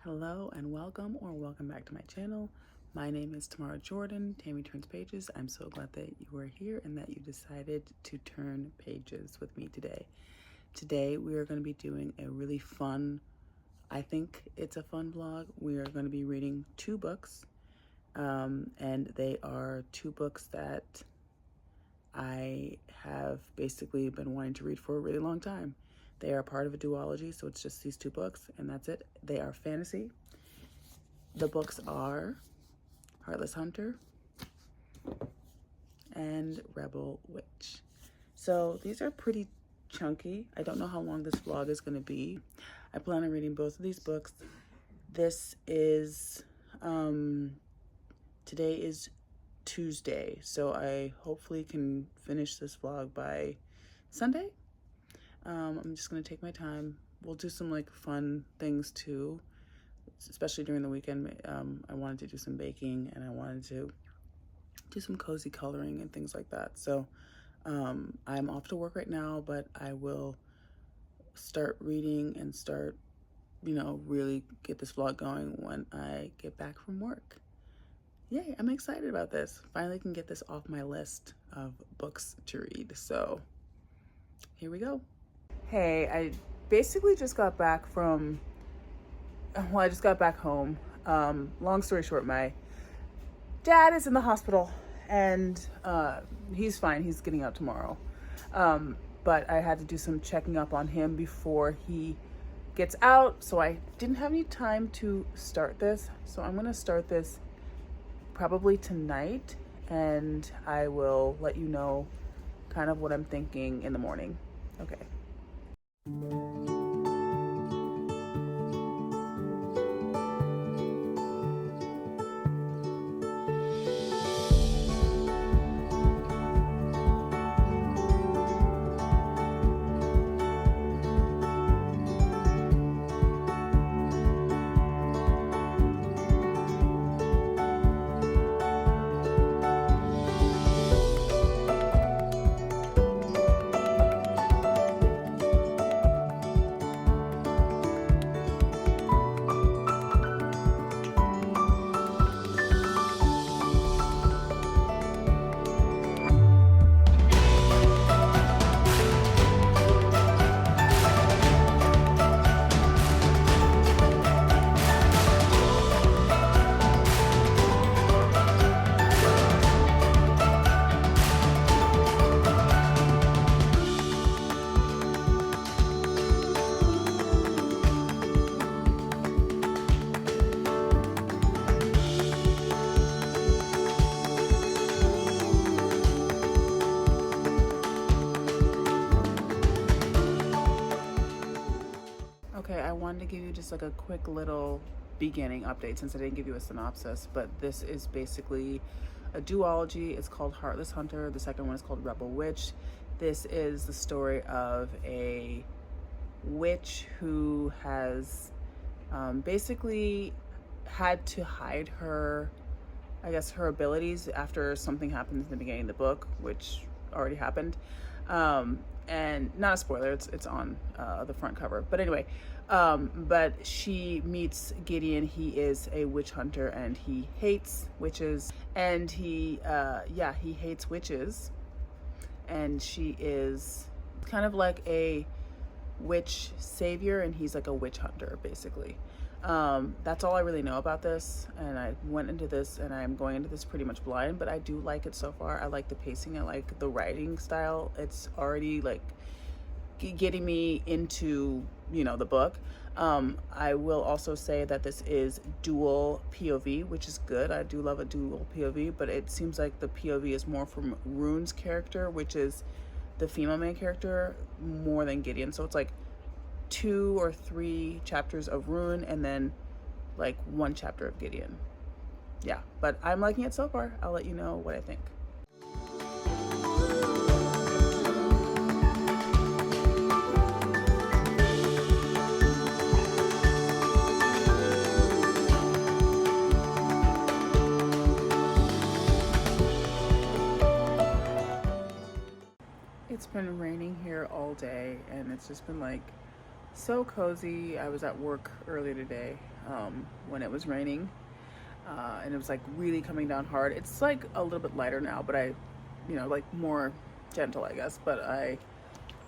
Hello and welcome back to my channel. My name is Tamara Jordan, Tammy Turns Pages. I'm so glad that you are here and that you decided to turn pages with me today. Today we are going to be doing a really fun, I think it's a fun vlog. We are going to be reading two books and they are two books that I have basically been wanting to read for a really long time. They are part of a duology, so it's just these two books and that's it. They are fantasy. The books are Heartless Hunter and Rebel Witch. So these are pretty chunky. I don't know how long this vlog is going to be. I plan on reading both of these books. This is, today is Tuesday, so I hopefully can finish this vlog by Sunday. I'm just going to take my time. We'll do some like fun things too, especially during the weekend. I wanted to do some baking and I wanted to do some cozy coloring and things like that. So I'm off to work right now, but I will start reading and start, really get this vlog going when I get back from work. Yay, I'm excited about this. Finally can get this off my list of books to read. So here we go. Hey, I basically just got back from, I just got back home. Long story short, my dad is in the hospital and he's fine. He's getting out tomorrow. But I had to do some checking up on him before he gets out. So I didn't have any time to start this. So I'm going to start this probably tonight and I will let you know kind of what I'm thinking in the morning. Okay. Okay, I wanted to give you just like a quick little beginning update since I didn't give you a synopsis, but this is basically a duology. It's called Heartless Hunter. The second one is called Rebel Witch. This is the story of a witch who has basically had to hide her, I guess, her abilities after something happens in the beginning of the book, which already happened. And not a spoiler, it's on the front cover. But anyway, but she meets Gideon. He is a witch hunter and he hates witches. And he hates witches. And she is kind of like a witch savior and he's like a witch hunter, basically. That's all I really know about this, and I went into this and I'm going into this pretty much blind, but I do like it so far. I like the pacing, I like the writing style. It's already like getting me into, the book. I will also say that this is dual POV, which is good. I do love a dual POV, but it seems like the POV is more from Rune's character, which is the female main character, more than Gideon. So it's like 2 or 3 chapters of Rune and then like 1 chapter of Gideon. Yeah, but I'm liking it so far. I'll let you know what I think. It's been raining here all day and it's just been like so cozy. I was at work earlier today when it was raining, and it was like really coming down hard. It's like a little bit lighter now, but like more gentle, I guess. But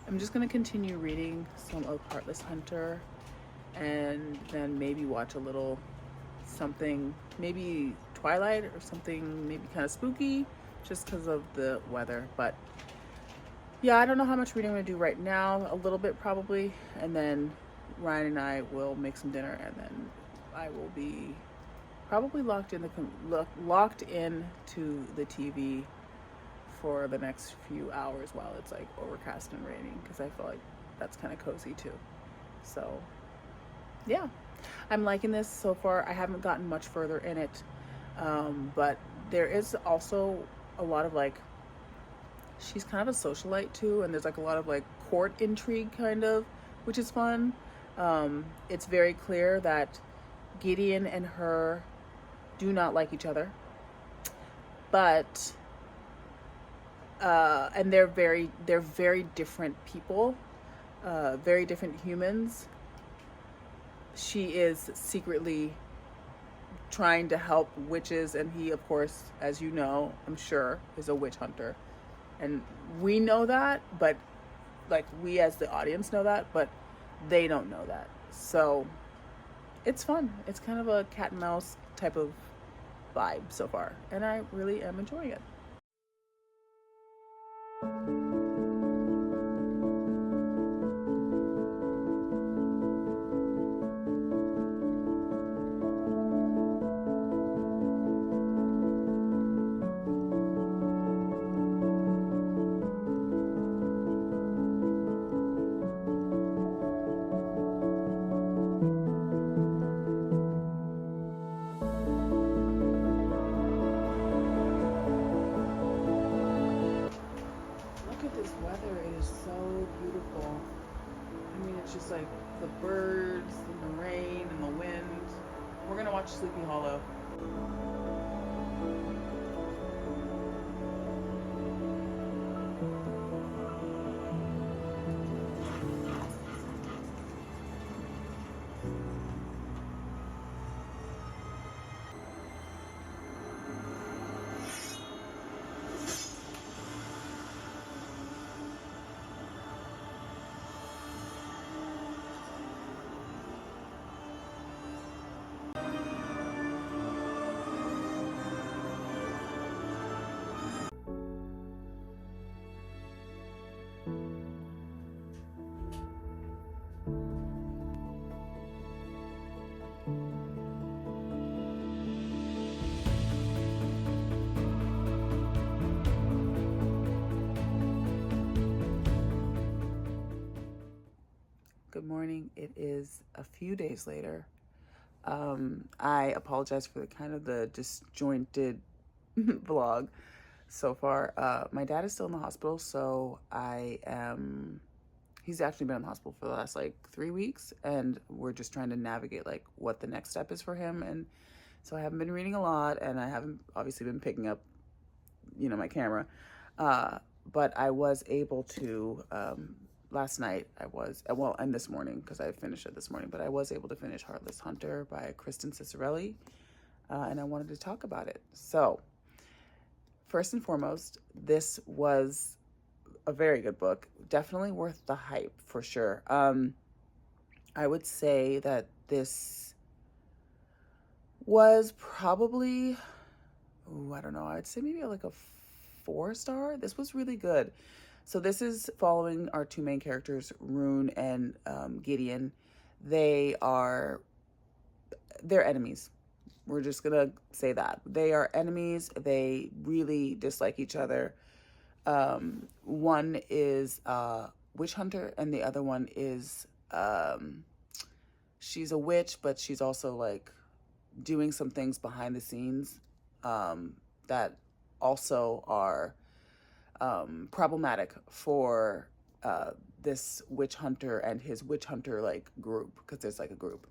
I'm just gonna continue reading some of Heartless Hunter, and then maybe watch a little something, maybe Twilight or something, maybe kind of spooky, just because of the weather. But yeah, I don't know how much reading I'm gonna do right now. A little bit probably, and then Ryan and I will make some dinner, and then I will be probably locked in to the TV for the next few hours while it's like overcast and raining, because I feel like that's kind of cozy too. So yeah, I'm liking this so far. I haven't gotten much further in it, but there is also a lot of like, she's kind of a socialite too, and there's like a lot of like court intrigue kind of, which is fun. It's very clear that Gideon and her do not like each other, but and they're very different people, very different humans. She is secretly trying to help witches, and he, of course, as you know, I'm sure, is a witch hunter. And we know that, but like we as the audience know that, but they don't know that. So it's fun. It's kind of a cat and mouse type of vibe so far, and I really am enjoying it. Look at this weather. It is so beautiful. I mean, it's just like the birds and the rain and the wind. We're gonna watch Sleepy Hollow. Good morning. It is a few days later. I apologize for the disjointed vlog so far. My dad is still in the hospital, so he's actually been in the hospital for the last like 3 weeks, and we're just trying to navigate like what the next step is for him. And so I haven't been reading a lot, and I haven't obviously been picking up, my camera. But I was able to, last night and this morning, because I finished it this morning, but I was able to finish Heartless Hunter by Kristen Cicerelli, and I wanted to talk about it. So first and foremost, this was a very good book, definitely worth the hype for sure. I would say that this was probably, I don't know, I'd say maybe like a 4-star. This was really good. So this is following our two main characters, Rune and Gideon. They're enemies. We're just gonna say that. They are enemies. They really dislike each other. One is a witch hunter, and the other one is, she's a witch, but she's also like doing some things behind the scenes that also are problematic for this witch hunter and his witch hunter like group, because there's like a group.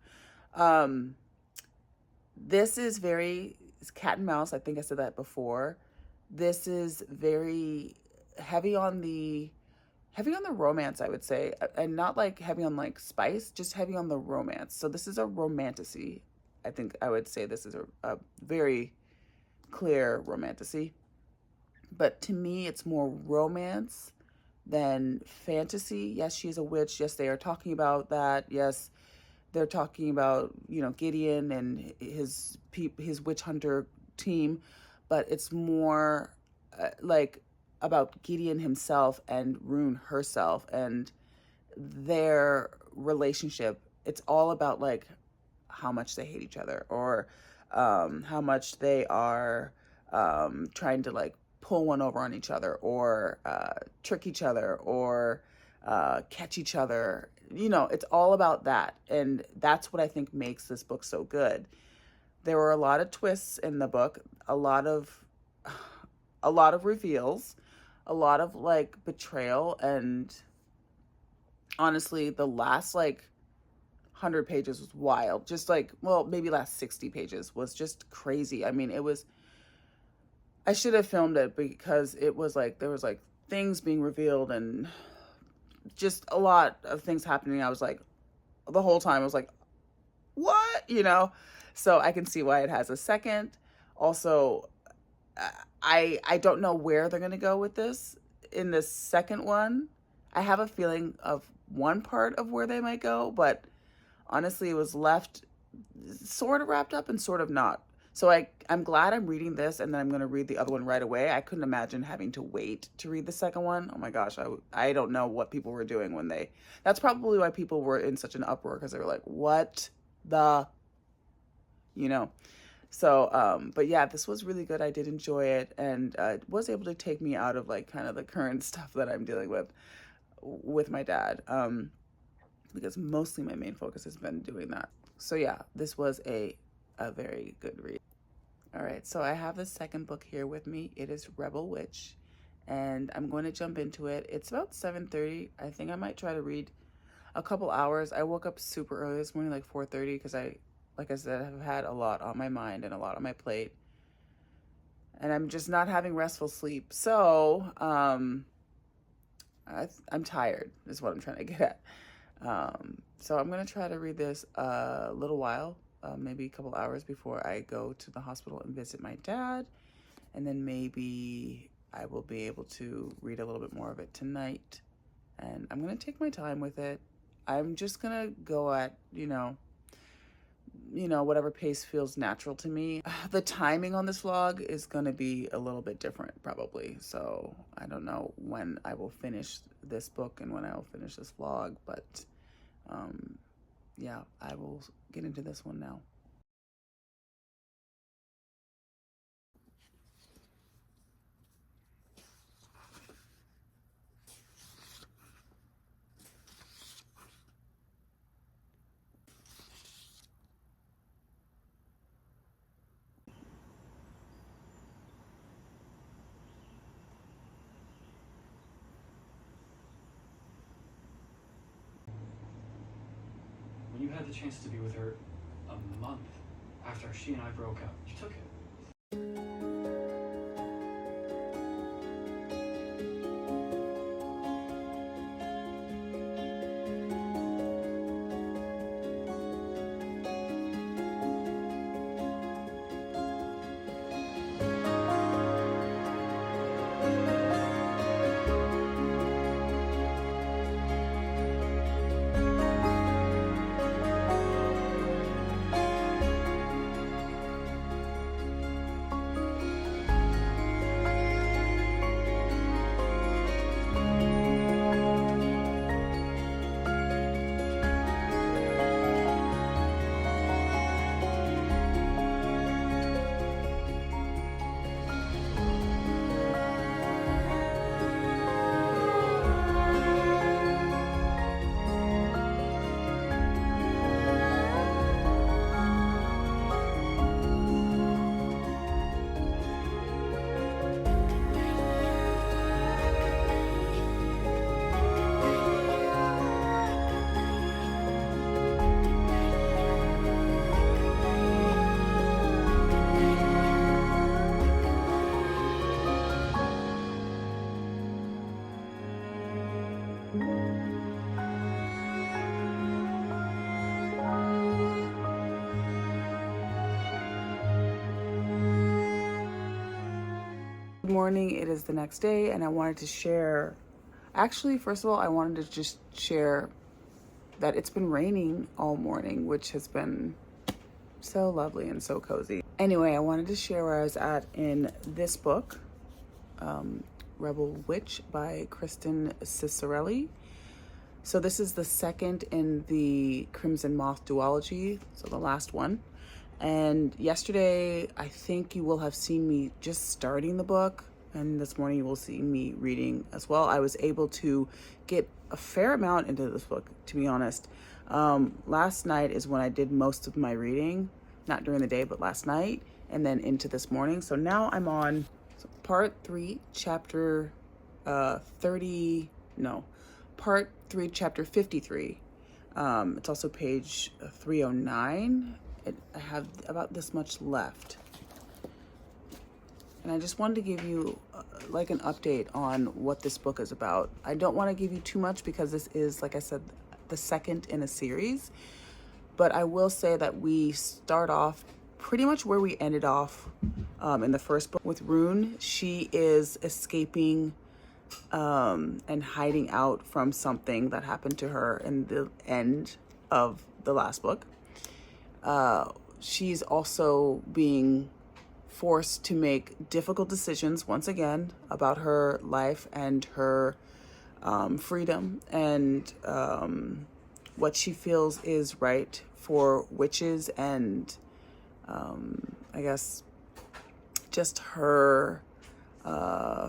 This is it's cat and mouse. I think I said that before. This is very heavy on the romance, I would say, and not like heavy on like spice, just heavy on the romance. So this is a romantasy, I think I would say this is a very clear romantasy. But to me, it's more romance than fantasy. Yes, she's a witch. Yes, they are talking about that. Yes, they're talking about, you know, Gideon and his witch hunter team, but it's more like about Gideon himself and Rune herself and their relationship. It's all about like how much they hate each other, or how much they are trying to like pull one over on each other, or trick each other, or catch each other. You know, it's all about that. And that's what I think makes this book so good. There were a lot of twists in the book, a lot of reveals, a lot of like betrayal, and honestly, the last like 100 pages was wild. Just like, well, maybe last 60 pages was just crazy. I mean, I should have filmed it because it was like, there was like things being revealed and just a lot of things happening. I was like, the whole time I was like, what? You know? So I can see why it has a second. Also, I don't know where they're going to go with this in this second one. I have a feeling of one part of where they might go, but honestly, it was left sort of wrapped up and sort of not. So I'm glad I'm reading this, and then I'm going to read the other one right away. I couldn't imagine having to wait to read the second one. Oh my gosh, I don't know what people were doing when that's probably why people were in such an uproar, because they were like, what the, you know? So, but yeah, this was really good. I did enjoy it, and it was able to take me out of like kind of the current stuff that I'm dealing with my dad, because mostly my main focus has been doing that. So yeah, this was a very good read. All right, so I have the second book here with me. It is Rebel Witch, and I'm going to jump into it. It's about 7:30. I think I might try to read a couple hours. I woke up super early this morning, like 4:30, because like I said, I've had a lot on my mind and a lot on my plate, and I'm just not having restful sleep. So I'm tired is what I'm trying to get at. So I'm going to try to read this a little while, maybe a couple hours before I go to the hospital and visit my dad. And then maybe I will be able to read a little bit more of it tonight. And I'm going to take my time with it. I'm just going to go at, whatever pace feels natural to me. The timing on this vlog is going to be a little bit different probably. So I don't know when I will finish this book and when I will finish this vlog, but yeah, I will get into this one now. When you had the chance to be with her a month after she and I broke up, you took it. morning. It is the next day, and I wanted to share. Actually, first of all, I wanted to just share that it's been raining all morning, which has been so lovely and so cozy. Anyway, I wanted to share where I was at in this book, Rebel Witch by Kristen Cicerelli. So this is the second in the Crimson Moth Duology, so the last one. And yesterday, I think you will have seen me just starting the book, and this morning you will see me reading as well. I was able to get a fair amount into this book, to be honest. Last night is when I did most of my reading, not during the day, but last night, and then into this morning. So now I'm on part 3, chapter part 3, chapter 53. It's also page 309. I have about this much left. And I just wanted to give you like an update on what this book is about. I don't want to give you too much because this is, like I said, the second in a series. But I will say that we start off pretty much where we ended off in the first book with Rune. She is escaping and hiding out from something that happened to her in the end of the last book. She's also being forced to make difficult decisions once again about her life and her freedom and what she feels is right for witches and I guess just her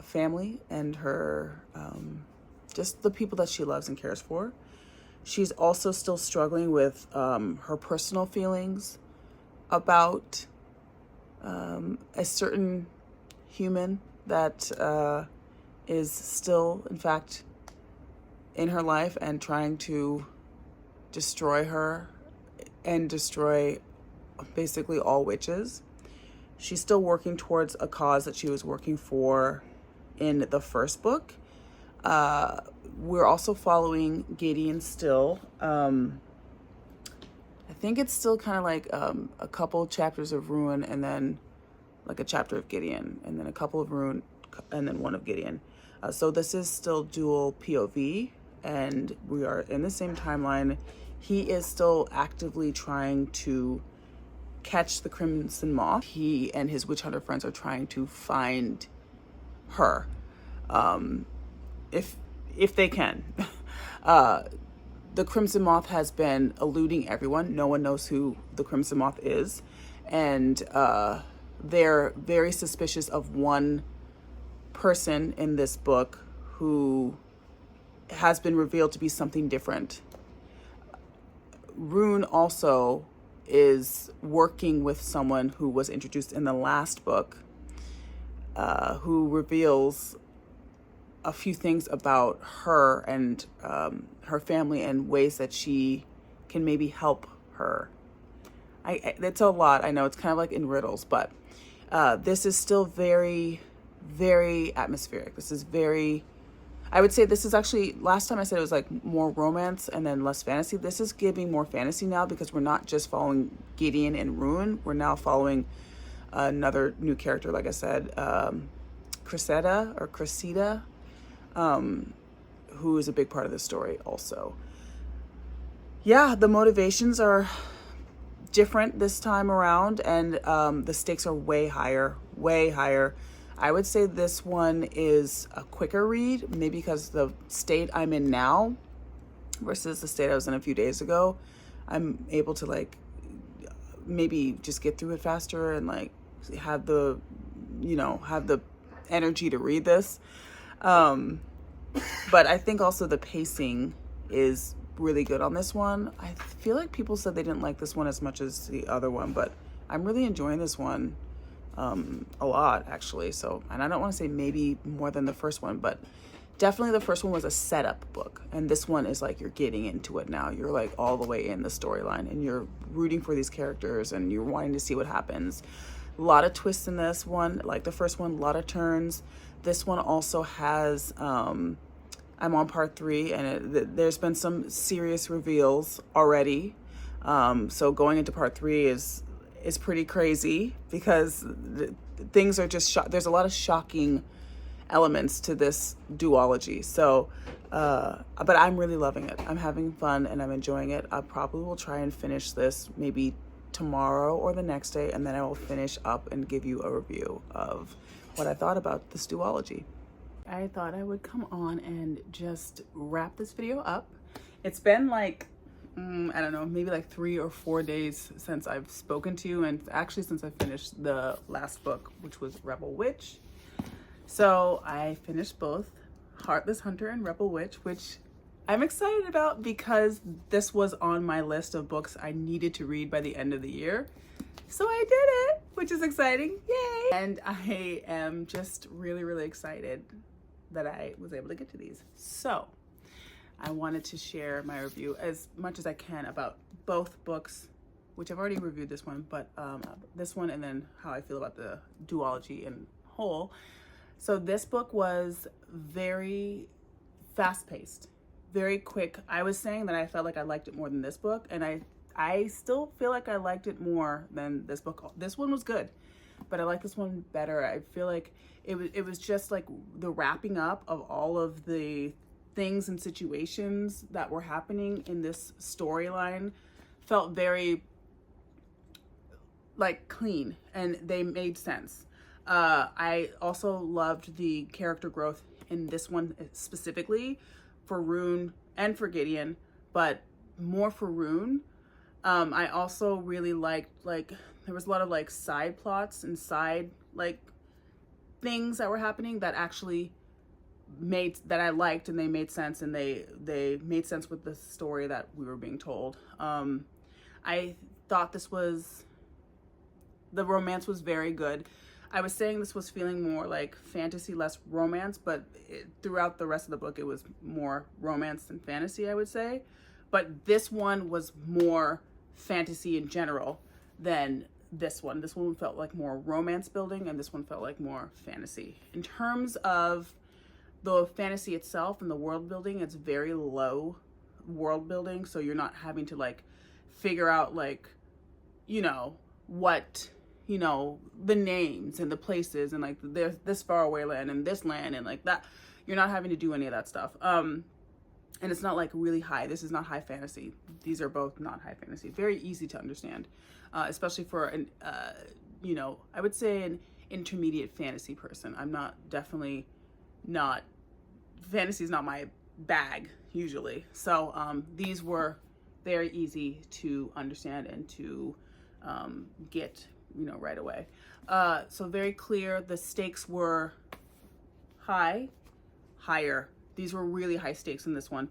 family and her just the people that she loves and cares for. She's also still struggling with her personal feelings about a certain human that is still, in fact, in her life and trying to destroy her and destroy basically all witches. She's still working towards a cause that she was working for in the first book. We're also following Gideon still. I think it's still kind of like a couple chapters of Ruin and then like a chapter of Gideon and then a couple of Ruin and then one of Gideon. So this is still dual POV and we are in the same timeline. He is still actively trying to catch the Crimson Moth. He and his witch hunter friends are trying to find her, if they can. The Crimson Moth has been eluding everyone. No one knows who the Crimson Moth is, and they're very suspicious of one person in this book who has been revealed to be something different. Rune also is working with someone who was introduced in the last book, who reveals a few things about her and her family and ways that she can maybe help her. It's a lot. I know it's kind of like in riddles, but this is still very, very atmospheric. This is very, I would say this is actually, last time I said it was like more romance and then less fantasy. This is giving more fantasy now because we're not just following Gideon and Rune. We're now following another new character, like I said, Cressida, who is a big part of the story also. Yeah, the motivations are different this time around and the stakes are way higher. I would say this one is a quicker read, maybe because the state I'm in now versus the state I was in a few days ago. I'm able to like maybe just get through it faster and like have the energy to read this. But I think also the pacing is really good on this one. I feel like people said they didn't like this one as much as the other one, but I'm really enjoying this one a lot actually. So, and I don't want to say maybe more than the first one, but definitely the first one was a setup book, and this one is like you're getting into it now. You're like all the way in the storyline and you're rooting for these characters and you're wanting to see what happens. A lot of twists in this one, like the first one, a lot of turns. This one also has I'm on part 3 and there's been some serious reveals already. So going into part 3 is pretty crazy because things are just there's a lot of shocking elements to this duology. So, but I'm really loving it. I'm having fun and I'm enjoying it. I probably will try and finish this maybe tomorrow or the next day, and then I will finish up and give you a review of what I thought about this duology. I thought I would come on and just wrap this video up. It's been like, I don't know, maybe like 3 or 4 days since I've spoken to you, and actually since I finished the last book, which was Rebel Witch. So I finished both Heartless Hunter and Rebel Witch, which I'm excited about because this was on my list of books I needed to read by the end of the year. So I did it, which is exciting. Yay! And I am just really, really excited that I was able to get to these. So I wanted to share my review as much as I can about both books, which I've already reviewed this one, but this one, and then how I feel about the duology in whole. So this book was very fast-paced, very quick. I was saying that I felt like I liked it more than this book, and I still feel like I liked it more than this book. This one was good, but I like this one better. I feel like it was just like the wrapping up of all of the things and situations that were happening in this storyline felt very like clean, and they made sense. I also loved the character growth in this one specifically for Rune and for Gideon, but more for Rune. I also really liked, like, there was a lot of like side plots and side like things that were happening that actually that I liked, and they made sense, and they made sense with the story that we were being told. I thought the romance was very good. I was saying this was feeling more like fantasy, less romance, but throughout the rest of the book, it was more romance than fantasy, I would say. But this one was more fantasy in general than this one. This one felt like more romance building, and this one felt like more fantasy. In terms of the fantasy itself and the world building, it's very low world building, so you're not having to like figure out like, you know, what, you know, the names and the places and like there's this far away land and this land and like that. You're not having to do any of that stuff. And it's not like really high. This is not high fantasy. These are both not high fantasy. Very easy to understand, especially for an, you know, I would say an intermediate fantasy person. I'm definitely not, fantasy is not my bag usually. So these were very easy to understand and to get, you know, right away. So very clear. The stakes were higher. These were really high stakes in this one.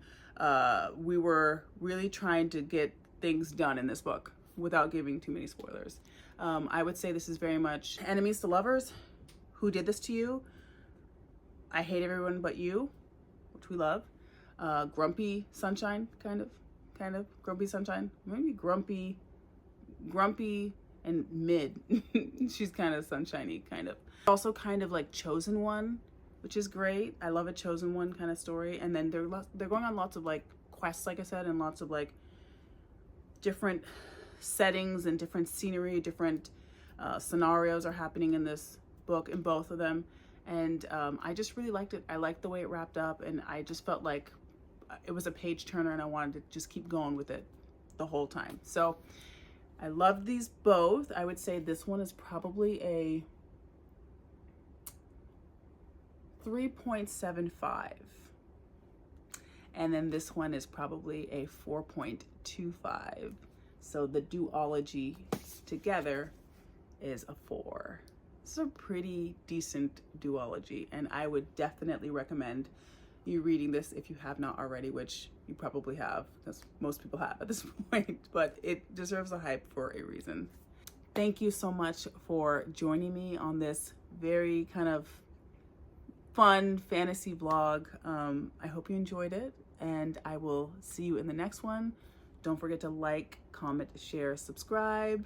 We were really trying to get things done in this book without giving too many spoilers. I would say this is very much enemies to lovers. Who did this to you? I hate everyone but you, which we love. Grumpy sunshine, kind of grumpy sunshine. Maybe grumpy and mid. She's kind of sunshiny, kind of. Also kind of like chosen one, which is great. I love a chosen one kind of story. And then they're going on lots of like quests, like I said, and lots of like different settings and different scenery, different scenarios are happening in this book, in both of them. And I just really liked it. I liked the way it wrapped up, and I just felt like it was a page turner, and I wanted to just keep going with it the whole time. So I loved these both. I would say this one is probably a 3.75. And then this one is probably a 4.25. So the duology together is a 4. It's a pretty decent duology, and I would definitely recommend you reading this if you have not already, which you probably have, because most people have at this point, but it deserves a hype for a reason. Thank you so much for joining me on this very kind of fun fantasy vlog. I hope you enjoyed it, and I will see you in the next one. Don't forget to like, comment, share, subscribe.